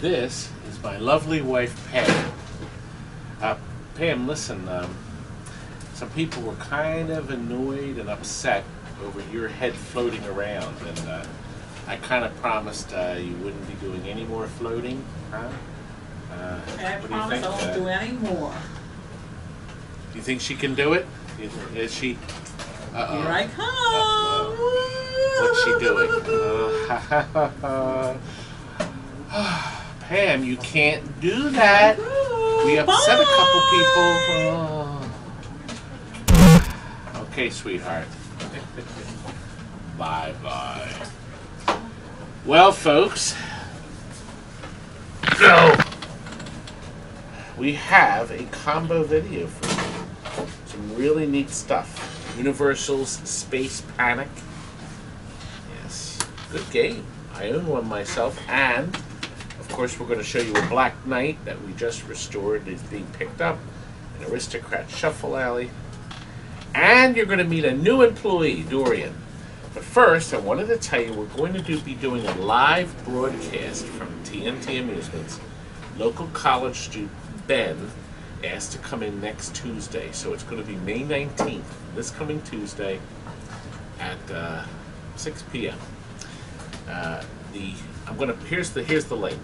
this is my lovely wife, Pam. Pam, listen, some people were kind of annoyed and upset over your head floating around, and I kind of promised you wouldn't be doing any more floating, huh? I promise I won't do any more. Do you think she can do it? Is she? Uh-oh. Here I come. What's she doing? Pam, you can't do that. We upset a couple people. Okay, sweetheart. Bye-bye. Well, folks, so we have a combo video for you. Some really neat stuff. Universal's Space Panic. Yes, good game. I own one myself, and of course we're going to show you a Black Knight that we just restored. It's being picked up in Aristocrat Shuffle Alley. And you're going to meet a new employee, Dorien. But first, I wanted to tell you we're going to be doing a live broadcast from TNT Amusements. Local college student Ben asked to come in next Tuesday, so it's going to be May 19th, this coming Tuesday at 6 p.m. Here's the link,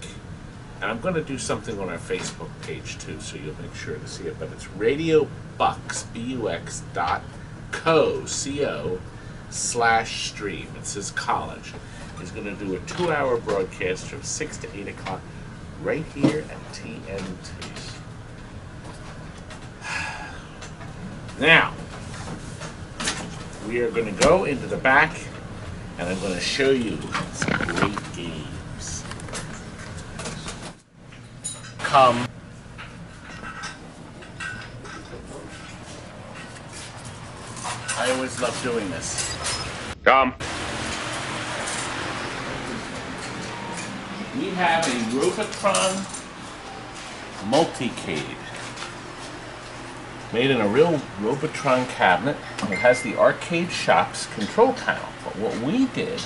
and I'm going to do something on our Facebook page too, so you'll make sure to see it. But it's RadioBux, BUX.co/stream. It says college. He's going to do a 2-hour broadcast from 6 to 8 o'clock right here at TNT. Now, we are going to go into the back, and I'm going to show you some great games. Come. I always love doing this. Come. We have a Rubicon Multicade. Made in a real Robotron cabinet. It has the arcade shop's control panel. But what we did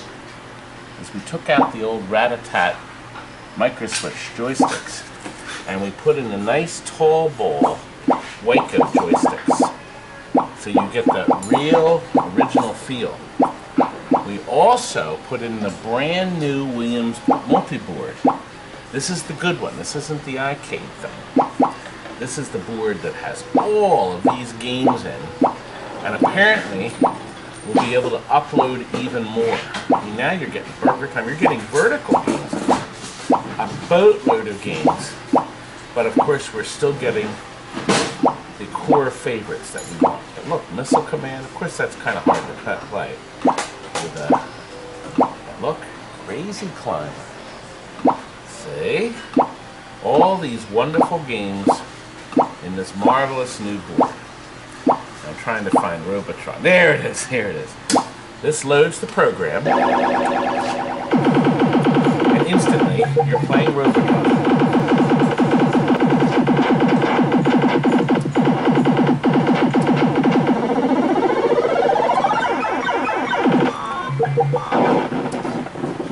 is we took out the old rat-a-tat micro-switch joysticks and we put in a nice tall ball Waco joysticks. So you get the real original feel. We also put in the brand new Williams multi-board. This is the good one. This isn't the arcade thing. This is the board that has all of these games in, and apparently we'll be able to upload even more. I mean, now you're getting Burger Time, you're getting vertical games, a boatload of games, but of course we're still getting the core favorites that we want. But look, Missile Command, of course that's kind of hard to play. With look, Crazy Climb. See? All these wonderful games in this marvelous new board. I'm trying to find Robotron. There it is, here it is. This loads the program, and instantly you're playing Robotron.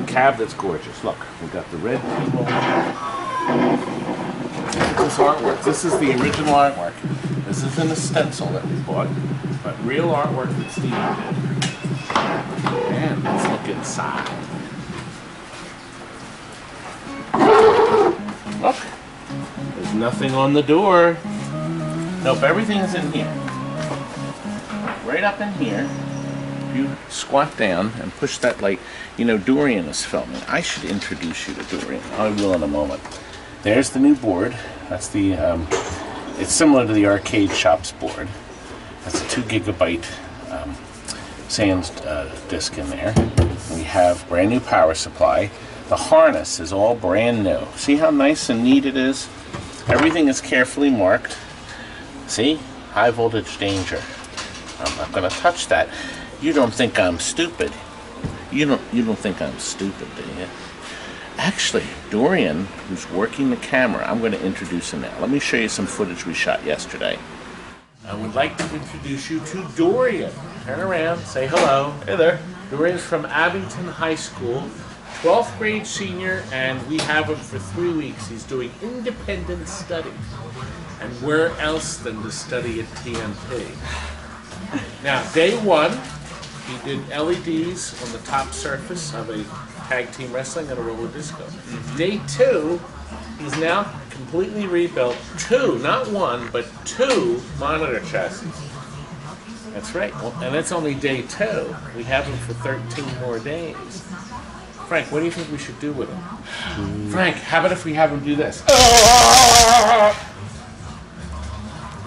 Cab that's gorgeous. Look, we got the red Pinball. This artwork. This is the original artwork. This isn't a stencil that we bought, but real artwork that Steve did. And let's look inside. Look, there's nothing on the door. Nope, everything's in here. Right up in here. You squat down and push that light. You know, Dorien is filming. I should introduce you to Dorien. I will in a moment. There's the new board. That's the, it's similar to the arcade shop's board. That's a 2 gigabyte SANS disc in there. We have brand new power supply. The harness is all brand new. See how nice and neat it is? Everything is carefully marked. See? High voltage danger. I'm not going to touch that. You don't think I'm stupid. You don't think I'm stupid, do you? Actually, Dorien, who's working the camera, I'm going to introduce him now. Let me show you some footage we shot yesterday. I would like to introduce you to Dorien. Turn around, say hello. Hey there. Dorien's from Abington High School. 12th grade senior, and we have him for 3 weeks. He's doing independent study. And where else than to study at TNT? Now, day one, he did LEDs on the top surface of a tag team wrestling and a roller disco. Day two, he's now completely rebuilt 2, not 1, but 2 monitor chassis. That's right, well, and that's only day 2. We have him for 13 more days. Frank, what do you think we should do with him? Frank, how about if we have him do this?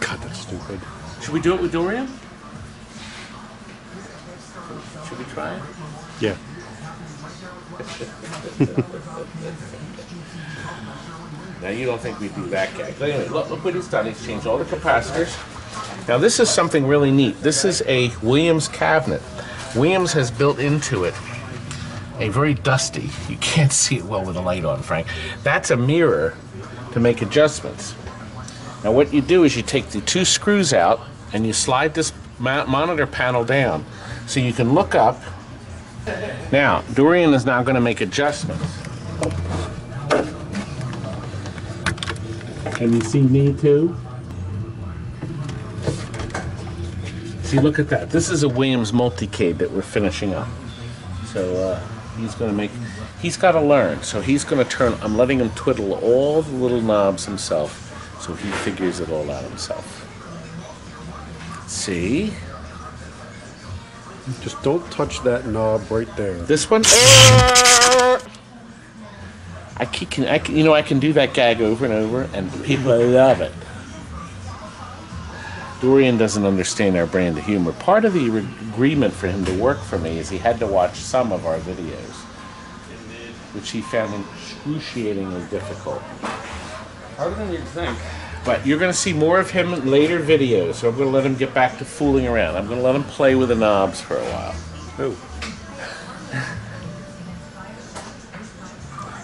God, that's stupid. Should we do it with Dorien? Should we try it? Yeah. Now you don't think we do that gag. But anyway, look what he's done. He's changed all the capacitors. Now this is something really neat. This is a Williams cabinet. Williams has built into it a very dusty, you can't see it well with the light on, Frank. That's a mirror to make adjustments. Now what you do is you take the 2 screws out and you slide this monitor panel down so you can look up. Now, Dorien is now going to make adjustments. Can you see me too? See, look at that. This is a Williams Multicade that we're finishing up. So he's going to make, he's got to learn. So he's going to turn, I'm letting him twiddle all the little knobs himself so he figures it all out himself. See? Just don't touch that knob right there. This one? I can do that gag over and over, and people love it. Dorien doesn't understand our brand of humor. Part of the agreement for him to work for me is he had to watch some of our videos, which he found excruciatingly difficult. Harder than you'd think. But you're going to see more of him in later videos, so I'm going to let him get back to fooling around. I'm going to let him play with the knobs for a while. Oh.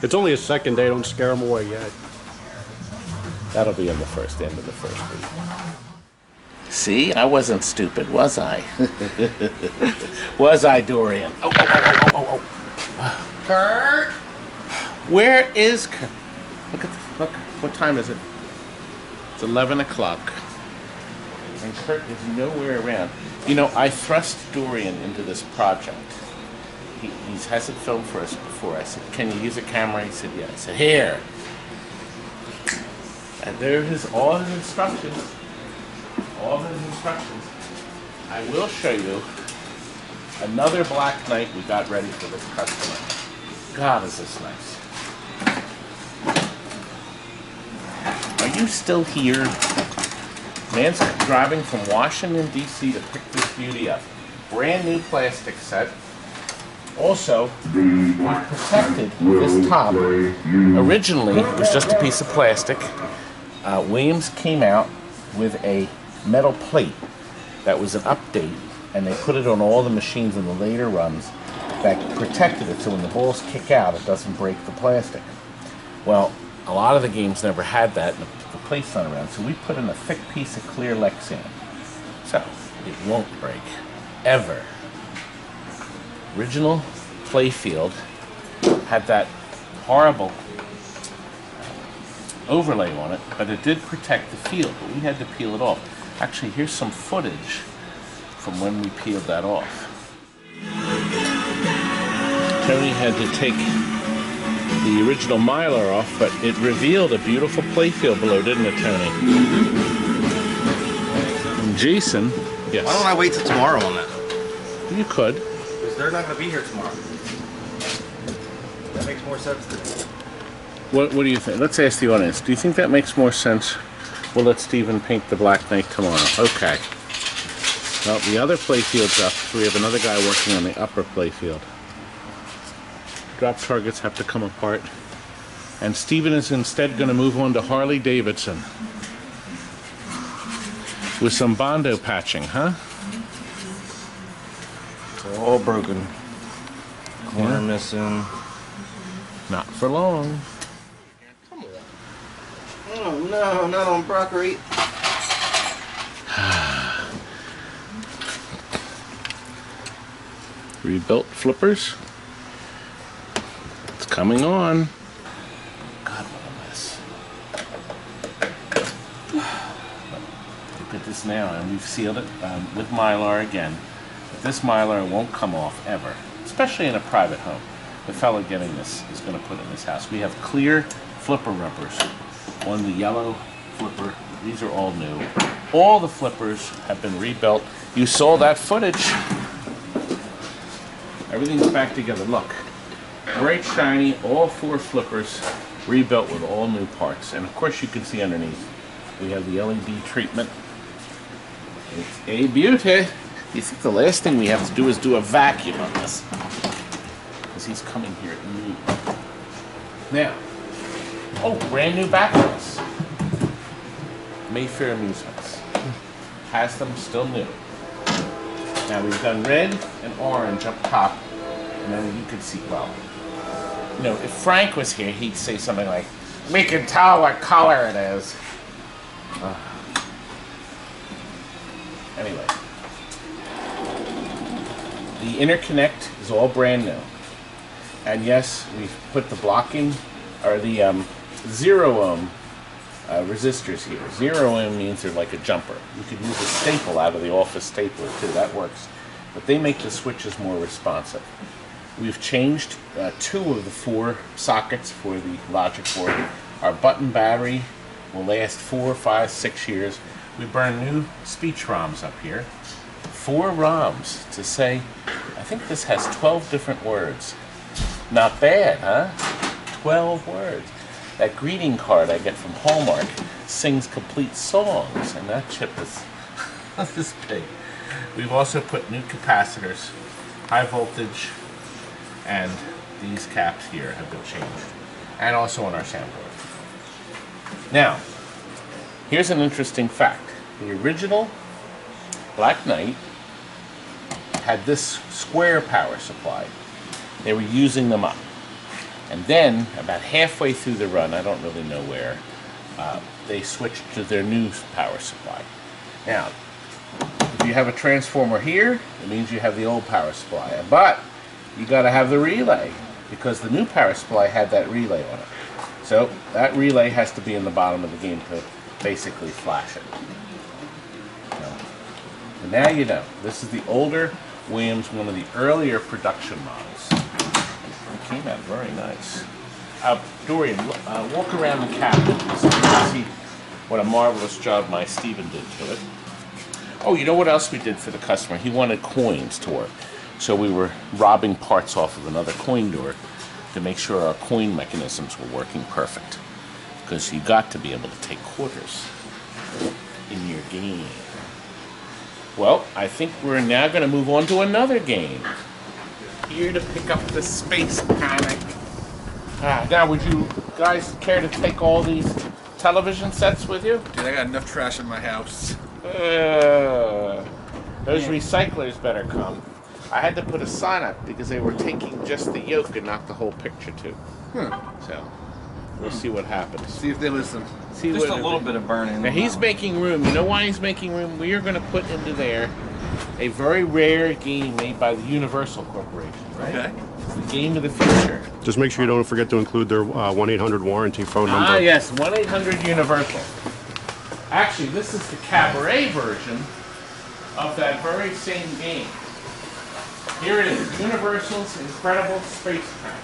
It's only a second day, don't scare him away yet. That'll be in the end of the first week. See, I wasn't stupid, was I? Was I, Dorien? Oh. Kurt! Where is Kurt? Look, what time is it? It's 11 o'clock. And Kurt is nowhere around. You know, I thrust Dorien into this project. He hasn't filmed for us before. I said, can you use a camera? He said, yeah. I said, here. And there is all his instructions. All of his instructions. I will show you another black night we got ready for this customer. God, is this nice. Are you still here? Man's driving from Washington, D.C. to pick this beauty up. Brand new plastic set. Also, we protected this top. Originally, it was just a piece of plastic. Williams came out with a metal plate that was an update, and they put it on all the machines in the later runs that protected it so when the balls kick out, it doesn't break the plastic. Well, a lot of the games never had that, and the plate's not around, so we put in a thick piece of clear Lexan. So, it won't break. Ever. Original playfield had that horrible overlay on it, but it did protect the field, but we had to peel it off. Actually, here's some footage from when we peeled that off. Tony had to take the original Mylar off, but it revealed a beautiful playfield below, didn't it, Tony? And Jason, yes. Why don't I wait till tomorrow on that? You could. Because they're not going to be here tomorrow. That makes more sense to me. What do you think? Let's ask the audience. Do you think that makes more sense? We'll let Stephen paint the Black Knight tomorrow. Okay. Well, the other playfield's up. So we have another guy working on the upper playfield. Drop targets have to come apart. And Stephen is instead going to move on to Harley Davidson. With some Bondo patching, huh? It's all broken. Corner missing. Not for long. Oh no, not on broccoli. Rebuilt flippers. coming on. God, what a mess. Look at this now, and we've sealed it with Mylar again. But this Mylar won't come off ever, especially in a private home. The fellow getting this is going to put it in his house. We have clear flipper rubbers on the yellow flipper. These are all new. All the flippers have been rebuilt. You saw that footage. Everything's back together. Look, bright shiny, all 4 flippers rebuilt with all new parts. And of course you can see underneath, we have the LED treatment. It's a beauty. You think the last thing we have to do is do a vacuum on this? Because he's coming here immediately. Now, oh, brand new backgrounds. Mayfair Amusements. Has them still new. Now we've done red and orange up top, and then you can see, well, you know, if Frank was here, he'd say something like, "We can tell what color it is." Anyway, the interconnect is all brand new, and yes, we've put the blocking or the 0 ohm resistors here. 0 ohm means they're like a jumper. You could use a staple out of the office stapler too, that works. But they make the switches more responsive. We've changed 2 of the 4 sockets for the logic board. Our button battery will last 4, 5, 6 years. We burn new speech ROMs up here. 4 ROMs to say, I think this has 12 different words. Not bad, huh? 12 words. That greeting card I get from Hallmark sings complete songs, and that chip is this big. We've also put new capacitors, high voltage, and these caps here have been changed, and also on our soundboard. Now, here's an interesting fact. The original Black Knight had this square power supply. They were using them up. And then, about halfway through the run, I don't really know where, they switched to their new power supply. Now, if you have a transformer here, it means you have the old power supply. But, you got to have the relay, because the new power supply had that relay on it. So, that relay has to be in the bottom of the game to basically flash it. So, and now you know. This is the older Williams, one of the earlier production models. Came out very nice. Dorien, walk around the cabinet so you can see what a marvelous job my Stephen did to it. Oh, you know what else we did for the customer? He wanted coins to work. So we were robbing parts off of another coin door to make sure our coin mechanisms were working perfect. Because you got to be able to take quarters in your game. Well, I think we're now going to move on to another game. Here to pick up the Space Panic. Now, would you guys care to take all these television sets with you? Dude, I got enough trash in my house. Those recyclers better come. I had to put a sign up because they were taking just the yoke and not the whole picture too. So, we'll see what happens. See if they listen. See Just what a little bit of burning. Now he's making room. You know why he's making room? We are going to put into there a very rare game made by the Universal Corporation, right? Okay. It's the game of the future. Just make sure you don't forget to include their 1-800 warranty phone number. Ah, yes, 1-800-UNIVERSAL. Actually, this is the cabaret version of that very same game. Here it is, Universal's Incredible Space Panic.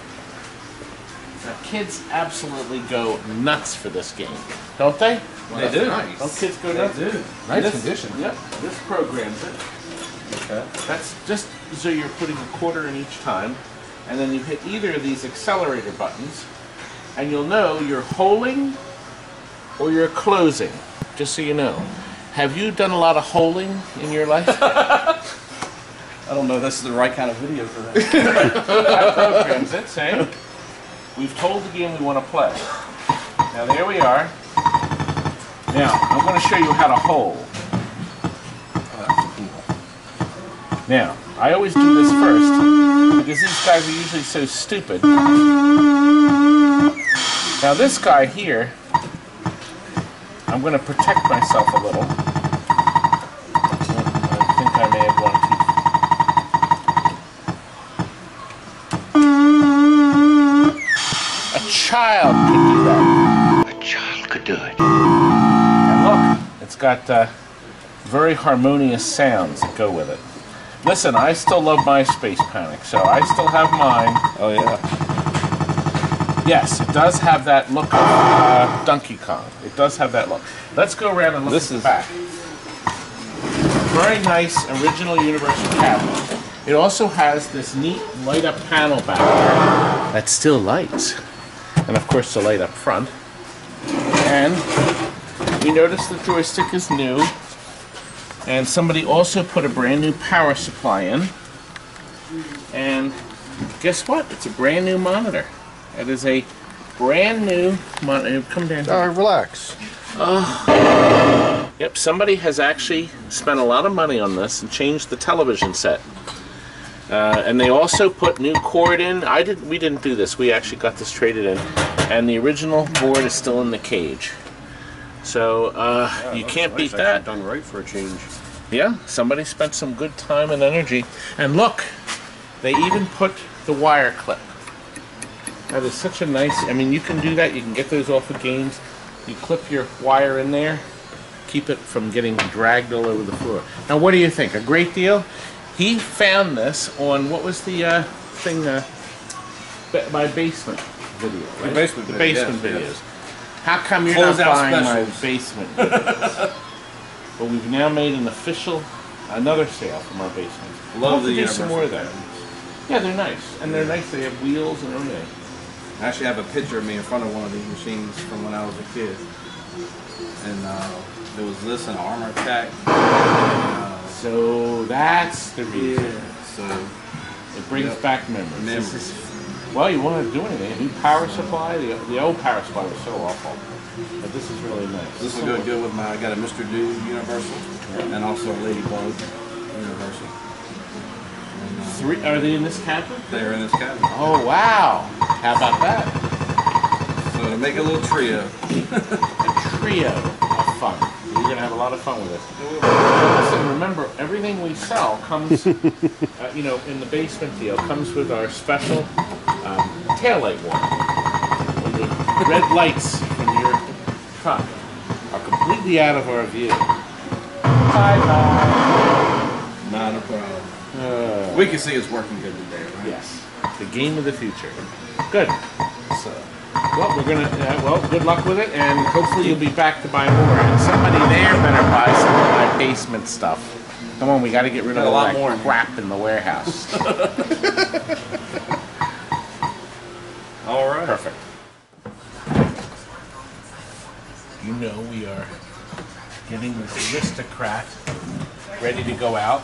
Now, kids absolutely go nuts for this game, don't they? Well, They do. Nice. Don't kids go nuts? They do. Nice condition. Yep, this programs it. Okay. That's just so you're putting a quarter in each time, and then you hit either of these accelerator buttons, and you'll know you're holding or you're closing, just so you know. Have you done a lot of holding in your life? I don't know if this is the right kind of video for that. That programs it, say. We've told the game we want to play. Now there we are. Now, I'm going to show you how to hold. Now, I always do this first, because these guys are usually so stupid. Now this guy here, I'm going to protect myself a little. I think I may have gone too. child could do that. A child could do it. And look, it's got very harmonious sounds that go with it. Listen, I still love my Space Panic, so I still have mine. Oh yeah. Yes, it does have that look of Donkey Kong. It does have that look. Let's go around and look at the back. Very nice original Universal cabinet. It also has this neat light up panel back there that still lights. And of course the light up front. And you notice the joystick is new. And somebody also put a brand new power supply in. And guess what? It's a brand new monitor. It is a brand new monitor. Come down here. Relax. Yep, somebody has actually spent a lot of money on this and changed the television set. And they also put new cord in. We didn't do this. We actually got this traded in. And the original board is still in the cage. So you can't beat that. Done right for a change. Yeah, somebody spent some good time and energy. And look, they even put the wire clip. That is such a nice, I mean, you can do that. You can get those off of games. You clip your wire in there, keep it from getting dragged all over the floor. Now, what do you think? A great deal? He found this on, what was the thing, my basement video, right? The basement videos. Yes. How come you're not buying my basement videos? But we've now made an official, another sale from our basement. Love the do some more of that. Yeah, they're nice. And they're nice. They have wheels and everything. I actually have a picture of me in front of one of these machines from when I was a kid. And there was this and Armor Attack. So that's the reason. Yeah, so it brings back memories. Well, you want to do anything. A new power supply. The old power supply was so awful. But this is really nice. this will go good with I got a Mr. Dude Universal and also a Ladybug Universal. And, Are they in this cabinet? they're in this cabinet. Oh, wow. How about that? So to make a little trio. A trio of fun. You're going to have a lot of fun with it. Listen, remember, everything we sell comes, you know, in the basement deal, comes with our special taillight warning. When the red lights from your truck are completely out of our view. Bye-bye. Not a problem. We can see it's working good today, right? Yes. The game of the future. Good. So, well, we're gonna. Well, good luck with it, and hopefully you'll be back to buy more. And somebody there better buy some of my basement stuff. Come on, we got to get rid of all that crap in the warehouse. All right. Perfect. You know we are getting this Aristocrat ready to go out.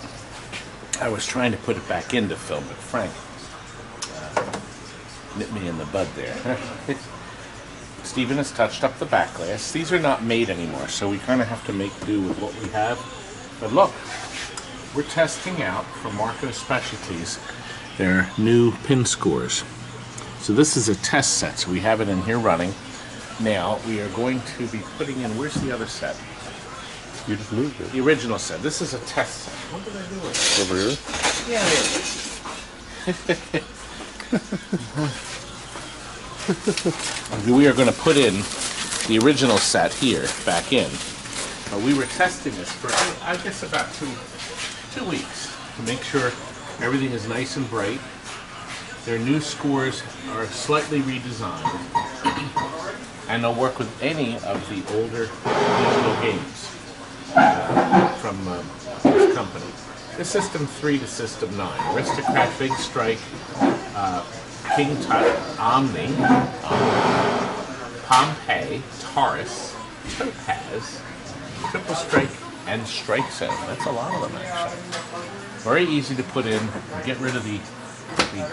I was trying to put it back in to film, but Frank nip me in the bud there. Stephen has touched up the back glass. These are not made anymore, so we kind of have to make do with what we have. But look, we're testing out from Marco Specialties their new pin scores. So this is a test set, so we have it in here running. Now we are going to be putting in, where's the other set? You just moved it. The original set. This is a test set. What did I do with it? Over here? Yeah, there it is. We are going to put in the original set here, back in. We were testing this for, I guess, about two weeks to make sure everything is nice and bright. Their new scores are slightly redesigned, and they'll work with any of the older digital games from this company. This System 3 to System 9. Aristocrat Big Strike, King Tut, Omni, Pompeii, Taurus, Topaz, Triple Strike, and Strike Zone. That's a lot of them, actually. Very easy to put in. Get rid of the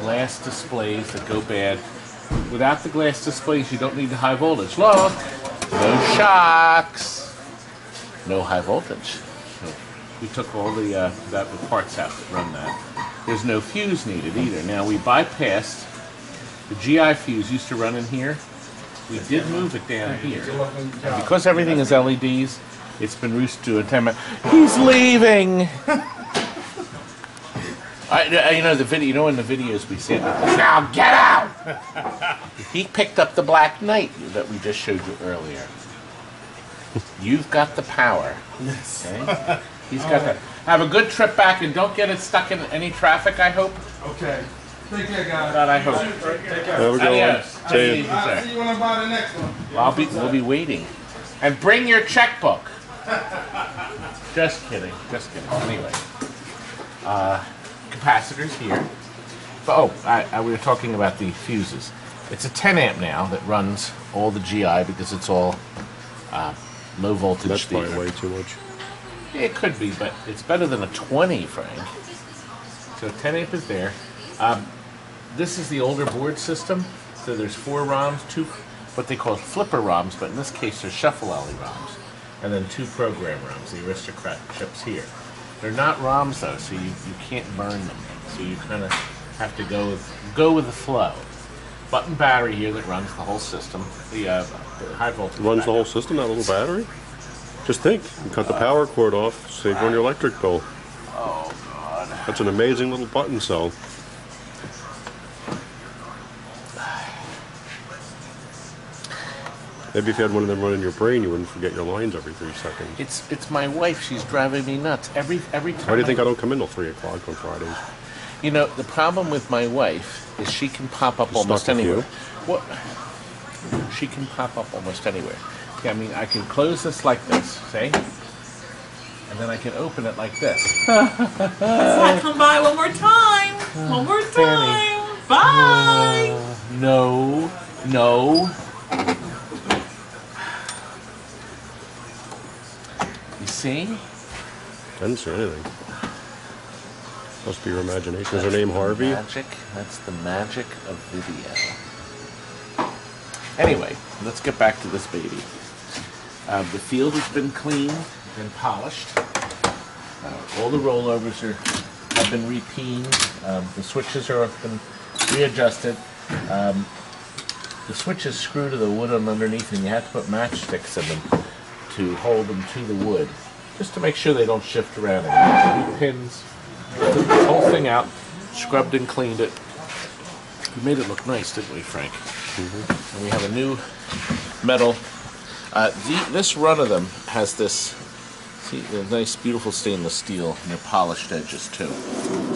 glass displays that go bad. Without the glass displays, you don't need the high voltage. Look! No shocks! No high voltage. We took all the parts out that run that. There's no fuse needed either. Now we bypassed the GI fuse used to run in here. We did move it down here. And because everything is LEDs, it's been reduced to a 10-minute. He's leaving! You know the video. You know in the videos we see it. Now get out! He picked up the Black Knight that we just showed you earlier. You've got the power. Yes. Okay? He's got that. Have a good trip back and don't get it stuck in any traffic. I hope. Okay. Take care, guys. That I hope. Take care. Have a good Adios. one. See you. I'll see you when I buy the next one. We'll be waiting. And bring your checkbook. Just kidding. Just kidding. Anyway. Capacitors here. But, we were talking about the fuses. It's a 10 amp now that runs all the GI because it's all low voltage. That's theater. probably way too much. It could be, but it's better than a 20, Frank. So 10 amp is there. This is the older board system. So there's 4 ROMs, 2 what they call flipper ROMs, but in this case they're Shuffle Alley ROMs. And then 2 program ROMs, the Aristocrat chips here. They're not ROMs though, so you can't burn them. So you kind of have to go with the flow. Button battery here that runs the whole system. The high voltage Runs the battery. whole system, that little battery? Just think, you cut the power cord off, save on your electric bill. Oh God. That's an amazing little button cell. Maybe if you had one of them running your brain, you wouldn't forget your lines every 3 seconds. It's my wife. She's driving me nuts every time. Why do you think I don't come in till 3 o'clock on Fridays? You know, the problem with my wife is she can pop up She's almost stuck with anywhere. you? What? She can pop up almost anywhere. Yeah, I mean, I can close this like this, see? And then I can open it like this. Let's come by one more time. One more time. Bye. No. You see? I didn't see anything. Must be your imagination. Is her name Harvey? Magic. That's the magic of video. Anyway, let's get back to this baby. The field has been cleaned and polished. All the rollovers have been repeened. The switches have been readjusted. The switches screw to the wood on underneath, and you have to put matchsticks in them to hold them to the wood, just to make sure they don't shift around. New pins. Took the whole thing out, scrubbed and cleaned it. We made it look nice, didn't we, Frank? Mm-hmm. And we have a new metal. This run of them has this, see, the nice, beautiful stainless steel, and they're polished edges too.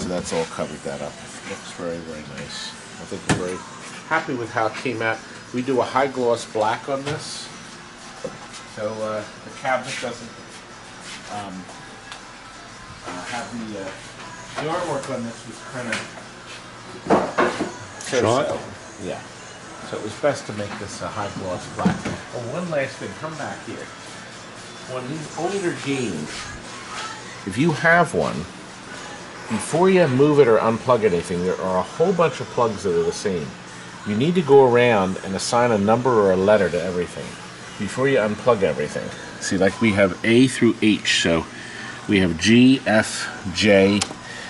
So that's all covered that up. Looks very, very nice. I think we're very happy with how it came out. We do a high gloss black on this, so the cabinet doesn't have the artwork on this was kind of Shot? yeah. So it was best to make this a high gloss black. Oh, one last thing, come back here. On these older games, if you have one, before you move it or unplug anything, there are a whole bunch of plugs that are the same. You need to go around and assign a number or a letter to everything before you unplug everything. See, like we have A through H, so we have G, F, J,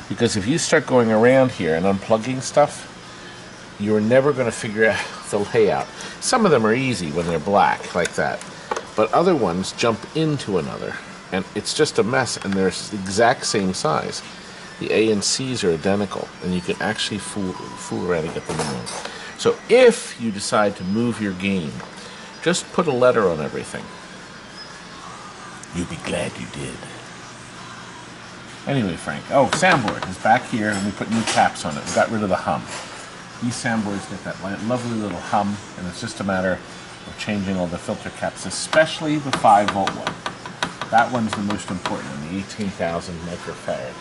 because if you start going around here and unplugging stuff, you're never going to figure out the layout. Some of them are easy when they're black, like that, but other ones jump into another, and it's just a mess, and they're the exact same size. The A and C's are identical, and you can actually fool around and get them wrong. So if you decide to move your game, just put a letter on everything. You'll be glad you did. Anyway, Frank. Oh, soundboard is back here, and we put new caps on it. We got rid of the hum. These soundboards get that lovely little hum, and it's just a matter of changing all the filter caps, especially the 5-volt one. That one's the most important one, the 18,000 microfarad.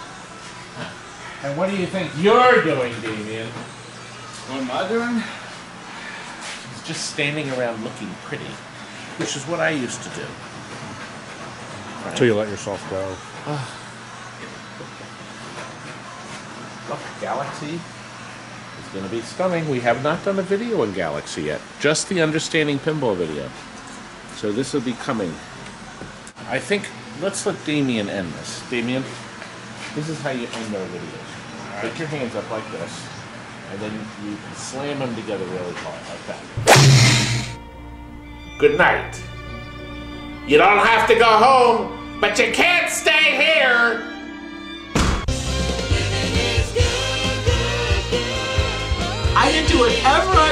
And what do you think you're doing, Damien? What am I doing? He's just standing around looking pretty, which is what I used to do. Right? Until you let yourself go. Look, Galaxy is going to be stunning. We have not done a video on Galaxy yet, just the Understanding Pinball video. So this will be coming. I think, let's let Damien end this. Damien, this is how you end our videos. Put your hands up like this, and then you slam them together really hard, like that. Good night. You don't have to go home, but you can't stay here. Living is good. do whatever